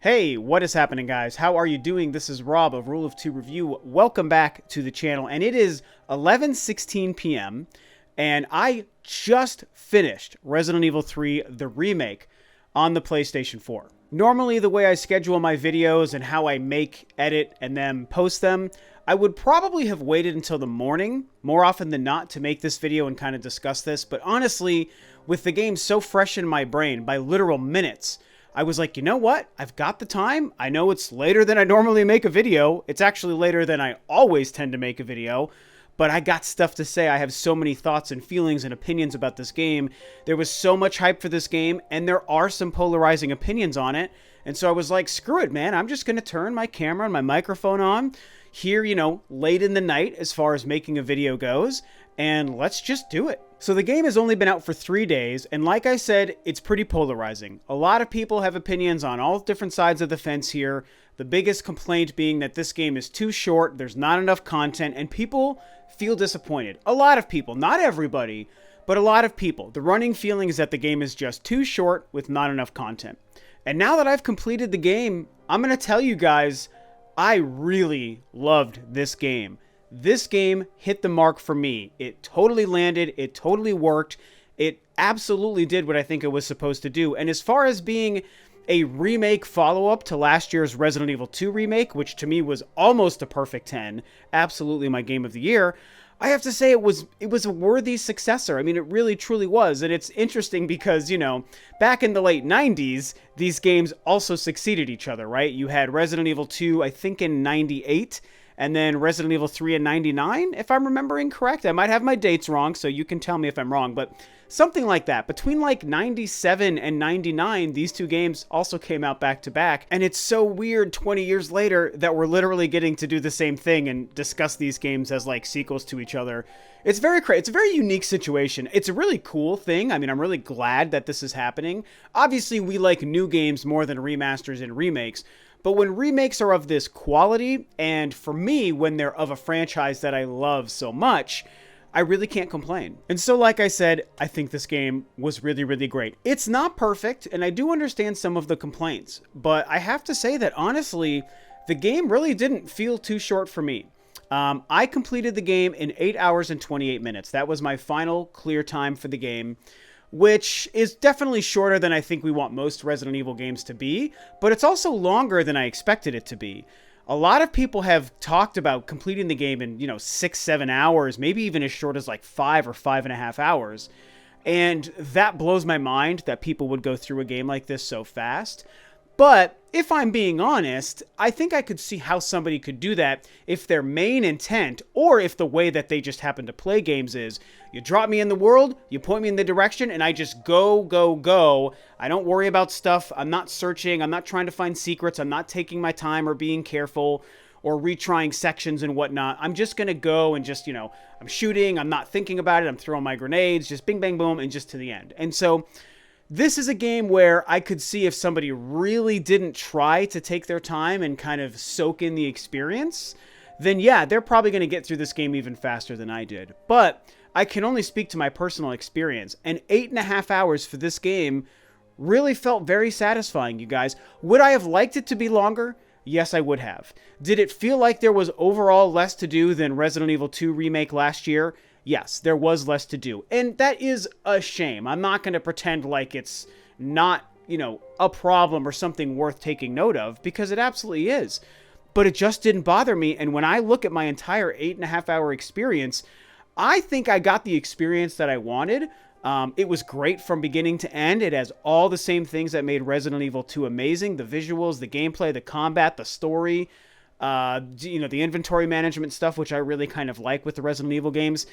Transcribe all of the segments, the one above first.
Hey, what is happening, guys? How are you doing? This is Rob of Rule of Two Review. Welcome back to the channel, and it is 11:16 p.m., and I just finished Resident Evil 3, the remake, on the PlayStation 4. Normally, the way I schedule my videos and how I make, edit, and then post them, I would probably have waited until the morning, more often than not, to make this video and kind of discuss this, but honestly, with the game so fresh in my brain, by literal minutes, I was like, you know what? I've got the time. I know it's later than I normally make a video. It's actually later than I always tend to make a video, but I got stuff to say. I have so many thoughts and feelings and opinions about this game. There was so much hype for this game, and there are some polarizing opinions on it. And so I was like, screw it, man. I'm just going to turn my camera and my microphone on here, late in the night as far as making a video goes, and let's just do it. So the game has only been out for 3 days, and like I said, it's pretty polarizing. A lot of people have opinions on all different sides of the fence here. The biggest complaint being that this game is too short, there's not enough content, and people feel disappointed. A lot of people, not everybody, but a lot of people. The running feeling is that the game is just too short with not enough content. And now that I've completed the game, I'm going to tell you guys, I really loved this game. This game hit the mark for me. It totally landed. It totally worked. It absolutely did what I think it was supposed to do. And as far as being a remake follow-up to last year's Resident Evil 2 remake, which to me was almost a perfect 10, absolutely my game of the year, I have to say it was a worthy successor. I mean, it really truly was. And it's interesting because, back in the late 90s, these games also succeeded each other, right? You had Resident Evil 2, I think in 98, and then Resident Evil 3 in 99, if I'm remembering correct. I might have my dates wrong, so you can tell me if I'm wrong, but something like that. Between like 97 and 99, these two games also came out back to back, and it's so weird 20 years later that we're literally getting to do the same thing and discuss these games as like sequels to each other. It's very crazy. It's a very unique situation. It's a really cool thing. I mean, I'm really glad that this is happening. Obviously, we like new games more than remasters and remakes, but when remakes are of this quality, and for me, when they're of a franchise that I love so much, I really can't complain. And so, like I said, I think this game was really, really great. It's not perfect, and I do understand some of the complaints, but I have to say that, honestly, the game really didn't feel too short for me. I completed the game in 8 hours and 28 minutes. That was my final clear time for the game, which is definitely shorter than I think we want most Resident Evil games to be, but it's also longer than I expected it to be. A lot of people have talked about completing the game in, 6-7 hours, maybe even as short as like 5 or 5.5 hours. And that blows my mind that people would go through a game like this so fast. But if I'm being honest, I think I could see how somebody could do that if their main intent, or if the way that they just happen to play games is, you drop me in the world, you point me in the direction, and I just go, go, go. I don't worry about stuff. I'm not searching. I'm not trying to find secrets. I'm not taking my time or being careful or retrying sections and whatnot. I'm just going to go and just, I'm shooting. I'm not thinking about it. I'm throwing my grenades, just bing, bang, boom, and just to the end. And so this is a game where I could see if somebody really didn't try to take their time and kind of soak in the experience, then yeah, they're probably going to get through this game even faster than I did. But I can only speak to my personal experience, and 8.5 hours for this game really felt very satisfying, you guys. Would I have liked it to be longer? Yes, I would have. Did it feel like there was overall less to do than Resident Evil 2 Remake last year? Yes, there was less to do. And that is a shame. I'm not going to pretend like it's not, a problem or something worth taking note of, because it absolutely is. But it just didn't bother me. And when I look at my entire 8.5 hour experience, I think I got the experience that I wanted. It was great from beginning to end. It has all the same things that made Resident Evil 2 amazing. The visuals, the gameplay, the combat, the story, the inventory management stuff, which I really kind of like with the Resident Evil games.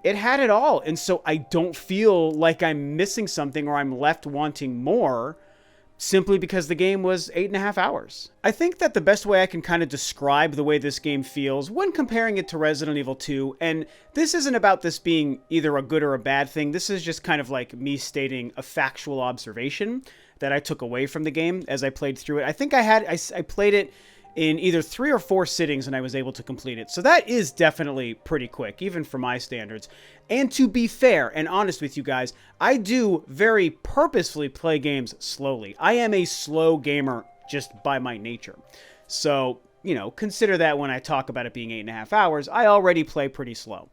It had it all, and so I don't feel like I'm missing something or I'm left wanting more simply because the game was 8.5 hours. I think that the best way I can kind of describe the way this game feels when comparing it to Resident Evil 2, and this isn't about this being either a good or a bad thing, this is just kind of like me stating a factual observation that I took away from the game as I played through it. I think I played it in either 3 or 4 sittings and I was able to complete it. So that is definitely pretty quick, even for my standards. And to be fair and honest with you guys, I do very purposefully play games slowly. I am a slow gamer just by my nature. So, you know, consider that when I talk about it being 8.5 hours, I already play pretty slow.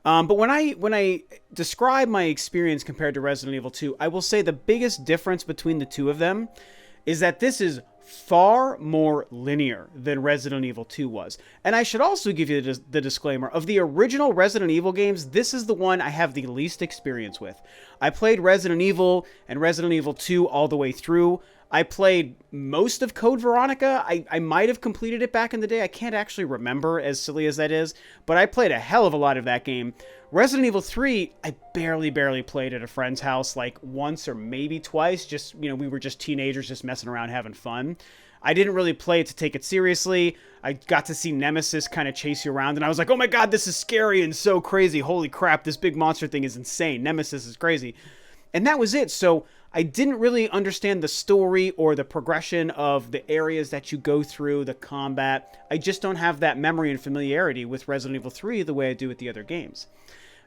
But when I describe my experience compared to Resident Evil 2, I will say the biggest difference between the two of them is that this is far more linear than Resident Evil 2 was. And I should also give you the disclaimer, of the original Resident Evil games, this is the one I have the least experience with. I played Resident Evil and Resident Evil 2 all the way through. I played most of Code Veronica. I might have completed it back in the day. I can't actually remember, as silly as that is, but I played a hell of a lot of that game. Resident Evil 3, I barely played at a friend's house, like once or maybe twice. Just, you know, we were just teenagers just messing around having fun. I didn't really play it to take it seriously. I got to see Nemesis kind of chase you around, and I was like, oh my god, this is scary and so crazy. Holy crap, this big monster thing is insane. Nemesis is crazy. And that was it. So I didn't really understand the story or the progression of the areas that you go through, the combat. I just don't have that memory and familiarity with Resident Evil 3 the way I do with the other games.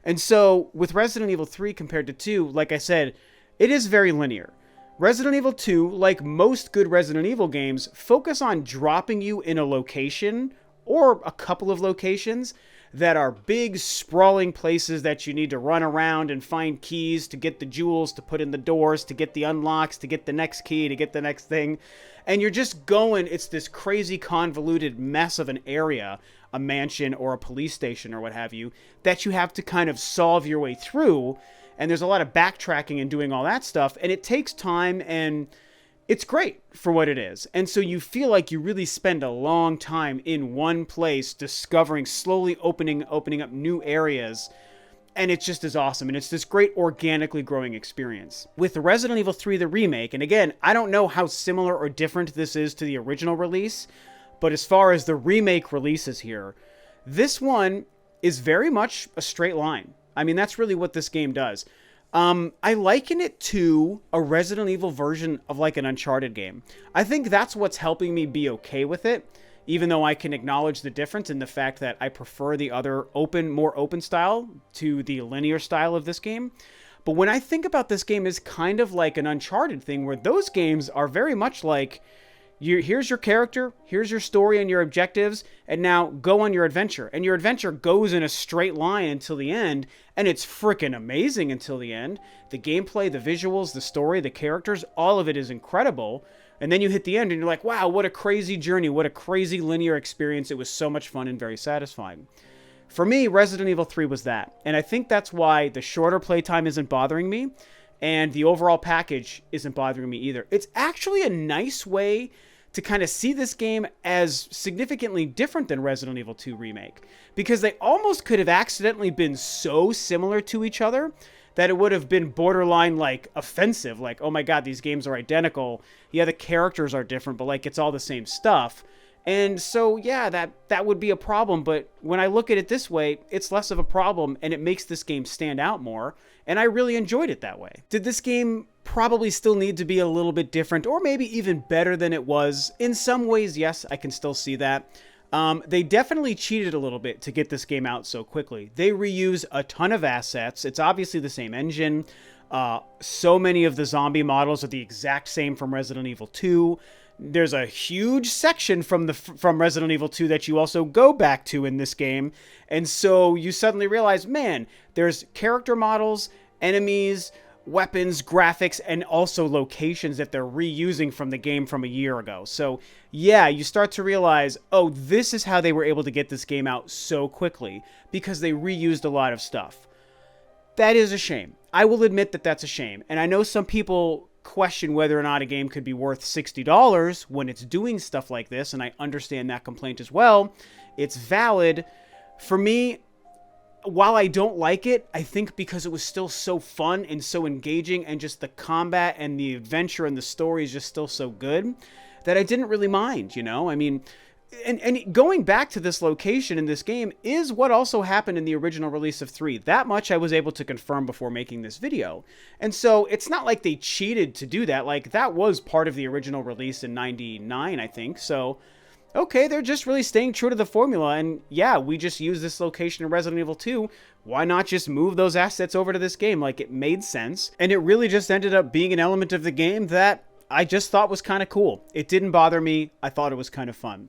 And so with Resident Evil 3 compared to 2, like I said, it is very linear. Resident Evil 2, like most good Resident Evil games, focus on dropping you in a location or a couple of locations that are big, sprawling places that you need to run around and find keys to get the jewels, to put in the doors, to get the unlocks, to get the next key, to get the next thing. And you're just going, it's this crazy convoluted mess of an area, a mansion or a police station or what have you, that you have to kind of solve your way through. And there's a lot of backtracking and doing all that stuff. And it takes time, and it's great for what it is. And so you feel like you really spend a long time in one place discovering, slowly opening up new areas. And it just is awesome. And it's this great organically growing experience. With the Resident Evil 3, the remake, and again, I don't know how similar or different this is to the original release, but as far as the remake releases here, this one is very much a straight line. I mean, that's really what this game does. I liken it to a Resident Evil version of like an Uncharted game. I think that's what's helping me be okay with it, even though I can acknowledge the difference in the fact that I prefer the other more open style to the linear style of this game. But when I think about this game as kind of like an Uncharted thing, where those games are very much like, here's your character, here's your story and your objectives, and now go on your adventure. And your adventure goes in a straight line until the end, and it's freaking amazing until the end. The gameplay, the visuals, the story, the characters, all of it is incredible. And then you hit the end and you're like, wow, what a crazy journey, what a crazy linear experience. It was so much fun and very satisfying. For me, Resident Evil 3 was that. And I think that's why the shorter playtime isn't bothering me, and the overall package isn't bothering me either. It's actually a nice way to kind of see this game as significantly different than Resident Evil 2 Remake, because they almost could have accidentally been so similar to each other that it would have been borderline like offensive, like, oh my god, these games are identical. Yeah, the characters are different, but like it's all the same stuff. And so, yeah, that would be a problem. But when I look at it this way, it's less of a problem, and it makes this game stand out more. And I really enjoyed it that way. Did this game probably still need to be a little bit different, or maybe even better than it was? In some ways, yes, I can still see that. They definitely cheated a little bit to get this game out so quickly. They reuse a ton of assets. It's obviously the same engine. So many of the zombie models are the exact same from Resident Evil 2. There's a huge section from Resident Evil 2 that you also go back to in this game. And so you suddenly realize, man, there's character models, enemies, weapons, graphics, and also locations that they're reusing from the game from a year ago. So yeah, you start to realize, oh, this is how they were able to get this game out so quickly, because they reused a lot of stuff. That is a shame. I will admit that that's a shame. And I know some people question whether or not a game could be worth $60 when it's doing stuff like this, and I understand that complaint as well. It's valid. For me, while I don't like it, I think because it was still so fun and so engaging, and just the combat and the adventure and the story is just still so good, that I didn't really mind, you know? I mean, and going back to this location in this game is what also happened in the original release of 3. That much I was able to confirm before making this video. And so it's not like they cheated to do that. Like, that was part of the original release in 99, I think. So, okay, they're just really staying true to the formula. And yeah, we just use this location in Resident Evil 2. Why not just move those assets over to this game? Like, it made sense. And it really just ended up being an element of the game that I just thought was kind of cool. It didn't bother me. I thought it was kind of fun.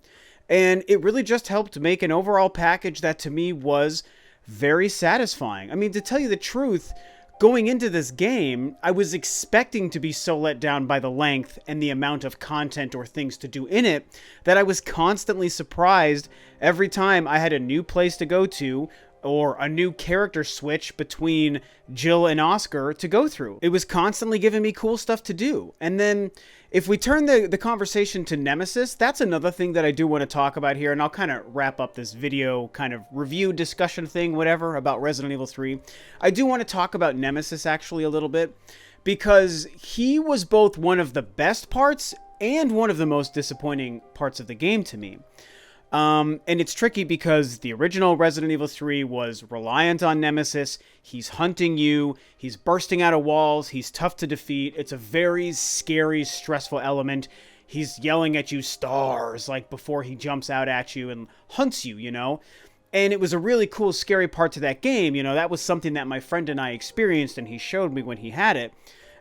And it really just helped make an overall package that to me was very satisfying. I mean, to tell you the truth, going into this game, I was expecting to be so let down by the length and the amount of content or things to do in it that I was constantly surprised every time I had a new place to go to or a new character switch between Jill and Oscar to go through. It was constantly giving me cool stuff to do. And then if we turn the conversation to Nemesis, that's another thing that I do want to talk about here, and I'll kind of wrap up this video kind of review discussion thing, whatever, about Resident Evil 3. I do want to talk about Nemesis actually a little bit, because he was both one of the best parts and one of the most disappointing parts of the game to me. And it's tricky because the original Resident Evil 3 was reliant on Nemesis. He's hunting you. He's bursting out of walls. He's tough to defeat. It's a very scary, stressful element. He's yelling at you stars, like before he jumps out at you and hunts you, you know? And it was a really cool, scary part to that game. You know, that was something that my friend and I experienced, and he showed me when he had it.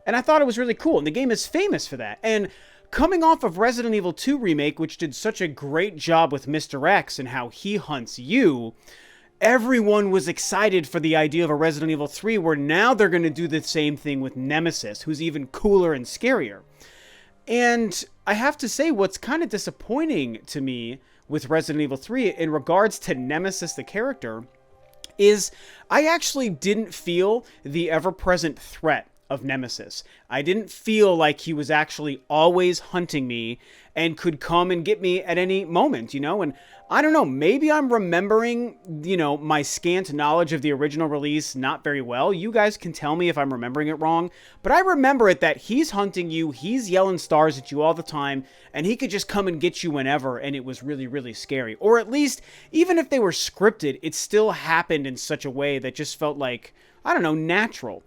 And I thought it was really cool. And the game is famous for that. And coming off of Resident Evil 2 Remake, which did such a great job with Mr. X and how he hunts you, everyone was excited for the idea of a Resident Evil 3 where now they're going to do the same thing with Nemesis, who's even cooler and scarier. And I have to say, what's kind of disappointing to me with Resident Evil 3 in regards to Nemesis the character is I actually didn't feel the ever-present threat of Nemesis. I didn't feel like he was actually always hunting me and could come and get me at any moment, you know? And I don't know, maybe I'm remembering, you know, my scant knowledge of the original release not very well. You guys can tell me if I'm remembering it wrong, but I remember it that he's hunting you, he's yelling stars at you all the time, and he could just come and get you whenever, and it was really, really scary. Or at least, even if they were scripted, it still happened in such a way that just felt like, I don't know, natural.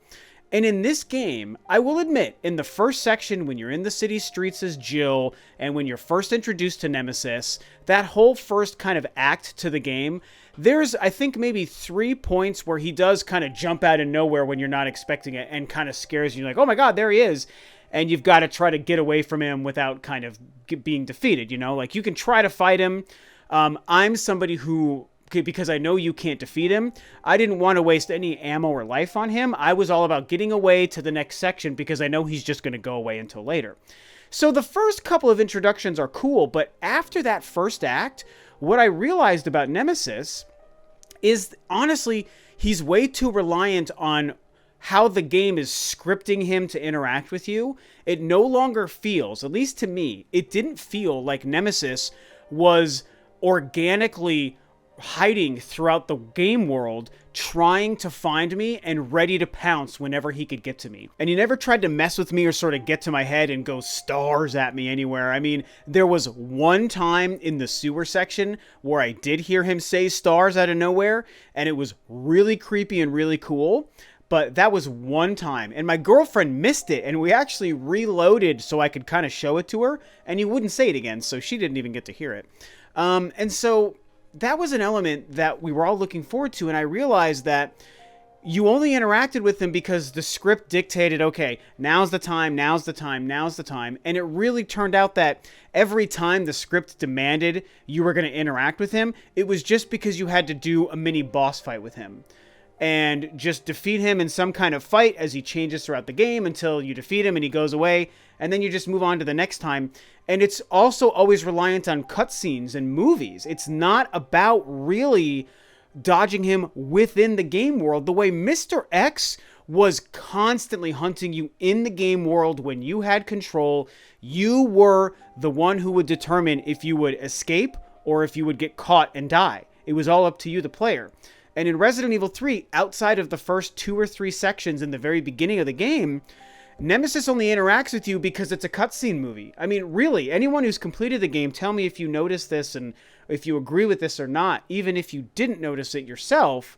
And in this game, I will admit, in the first section, when you're in the city streets as Jill, and when you're first introduced to Nemesis, that whole first kind of act to the game, there's, I think, maybe 3 points where he does kind of jump out of nowhere when you're not expecting it and kind of scares you. Like, oh my god, there he is. And you've got to try to get away from him without kind of being defeated, you know? Like, you can try to fight him. I'm somebody who, because I know you can't defeat him, I didn't want to waste any ammo or life on him. I was all about getting away to the next section because I know he's just going to go away until later. So the first couple of introductions are cool, but after that first act, what I realized about Nemesis is, honestly, he's way too reliant on how the game is scripting him to interact with you. It no longer feels, at least to me, it didn't feel like Nemesis was organically hiding throughout the game world, trying to find me and ready to pounce whenever he could get to me. And he never tried to mess with me or sort of get to my head and go stars at me anywhere. I mean, there was one time in the sewer section where I did hear him say stars out of nowhere, and it was really creepy and really cool. But that was one time, and my girlfriend missed it, and we actually reloaded so I could kind of show it to her, and he wouldn't say it again, so she didn't even get to hear it. And so that was an element that we were all looking forward to, and I realized that you only interacted with him because the script dictated, okay, now's the time, now's the time, now's the time, and it really turned out that every time the script demanded you were going to interact with him, it was just because you had to do a mini boss fight with him. And just defeat him in some kind of fight as he changes throughout the game until you defeat him and he goes away, and then you just move on to the next time. And it's also always reliant on cutscenes and movies. It's not about really dodging him within the game world the way Mr. X was constantly hunting you in the game world when you had control. You were the one who would determine if you would escape or if you would get caught and die. It was all up to you, the player. And in Resident Evil 3, outside of the first 2 or 3 sections in the very beginning of the game, Nemesis only interacts with you because it's a cutscene movie. I mean, really, anyone who's completed the game, tell me if you noticed this and if you agree with this or not. Even if you didn't notice it yourself,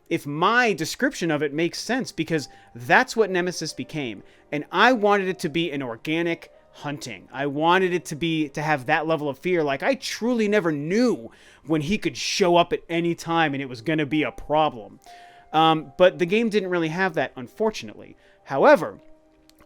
if my description of it makes sense, because that's what Nemesis became. And I wanted it to be an organic hunting. I wanted it to have that level of fear. Like, I truly never knew when he could show up at any time and it was going to be a problem. But the game didn't really have that, unfortunately. However,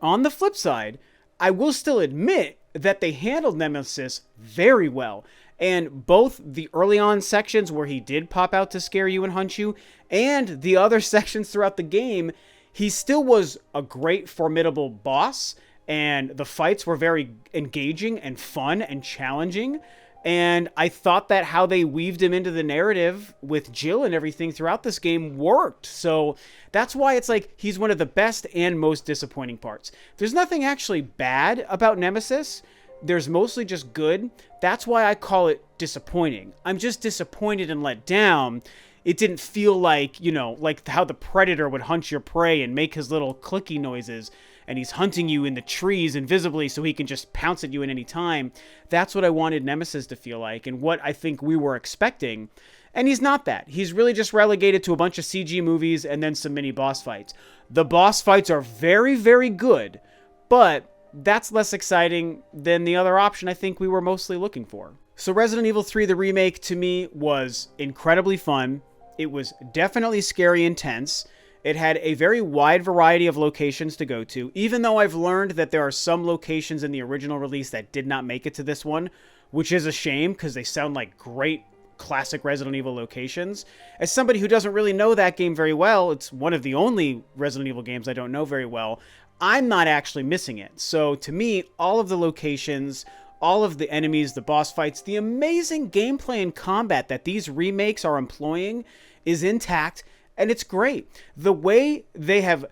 on the flip side, I will still admit that they handled Nemesis very well. And both the early on sections where he did pop out to scare you and hunt you, and the other sections throughout the game, he still was a great, formidable boss. And the fights were very engaging and fun and challenging. And I thought that how they weaved him into the narrative with Jill and everything throughout this game worked. So that's why it's like he's one of the best and most disappointing parts. There's nothing actually bad about Nemesis. There's mostly just good. That's why I call it disappointing. I'm just disappointed and let down. It didn't feel like, you know, like how the Predator would hunt your prey and make his little clicky noises, and he's hunting you in the trees invisibly so he can just pounce at you at any time. That's what I wanted Nemesis to feel like, and what I think we were expecting. And he's not that. He's really just relegated to a bunch of CG movies and then some mini boss fights. The boss fights are very, very good, but that's less exciting than the other option I think we were mostly looking for. So Resident Evil 3, the remake, to me was incredibly fun. It was definitely scary and tense. It had a very wide variety of locations to go to, even though I've learned that there are some locations in the original release that did not make it to this one, which is a shame because they sound like great classic Resident Evil locations. As somebody who doesn't really know that game very well, it's one of the only Resident Evil games I don't know very well, I'm not actually missing it. So to me, all of the locations, all of the enemies, the boss fights, the amazing gameplay and combat that these remakes are employing is intact, and it's great. The way they have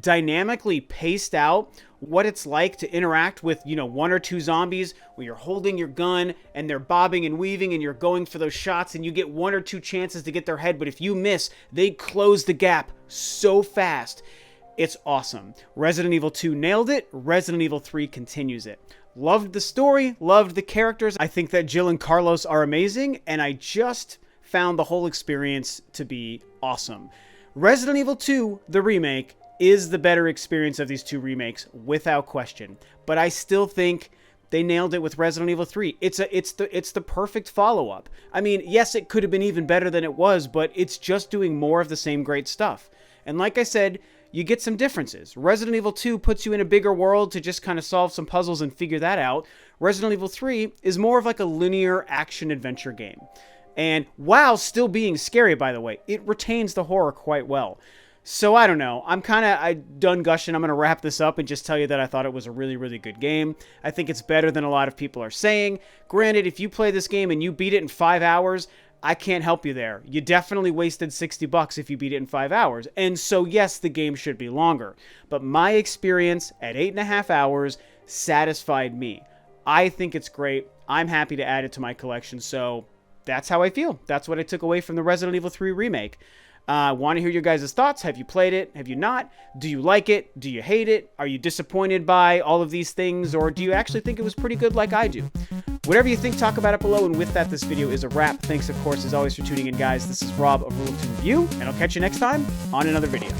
dynamically paced out what it's like to interact with, you know, one or two zombies where you're holding your gun and they're bobbing and weaving and you're going for those shots and you get one or two chances to get their head, but if you miss, they close the gap so fast. It's awesome. Resident Evil 2 nailed it. Resident Evil 3 continues it. Loved the story, loved the characters. I think that Jill and Carlos are amazing, and I just found the whole experience to be awesome. Resident Evil 2, the remake, is the better experience of these two remakes, without question. But I still think they nailed it with Resident Evil 3. It's the perfect follow-up. I mean, yes, it could have been even better than it was, but it's just doing more of the same great stuff. And like I said, you get some differences. Resident Evil 2 puts you in a bigger world to just kind of solve some puzzles and figure that out. Resident Evil 3 is more of like a linear action-adventure game. And while still being scary, by the way, it retains the horror quite well. So I don't know. I'm done gushing. I'm going to wrap this up and just tell you that I thought it was a really, really good game. I think it's better than a lot of people are saying. Granted, if you play this game and you beat it in 5 hours, I can't help you there. You definitely wasted $60 if you beat it in 5 hours. And so, yes, the game should be longer. But my experience at 8.5 hours satisfied me. I think it's great. I'm happy to add it to my collection. So that's how I feel. That's what I took away from the Resident Evil 3 remake. Want to hear your guys' thoughts. Have you played it? Have you not? Do you like it? Do you hate it? Are you disappointed by all of these things? Or do you actually think it was pretty good like I do? Whatever you think, talk about it below. And with that, this video is a wrap. Thanks, of course, as always, for tuning in, guys. This is Rob of Rule of Two Review, and I'll catch you next time on another video.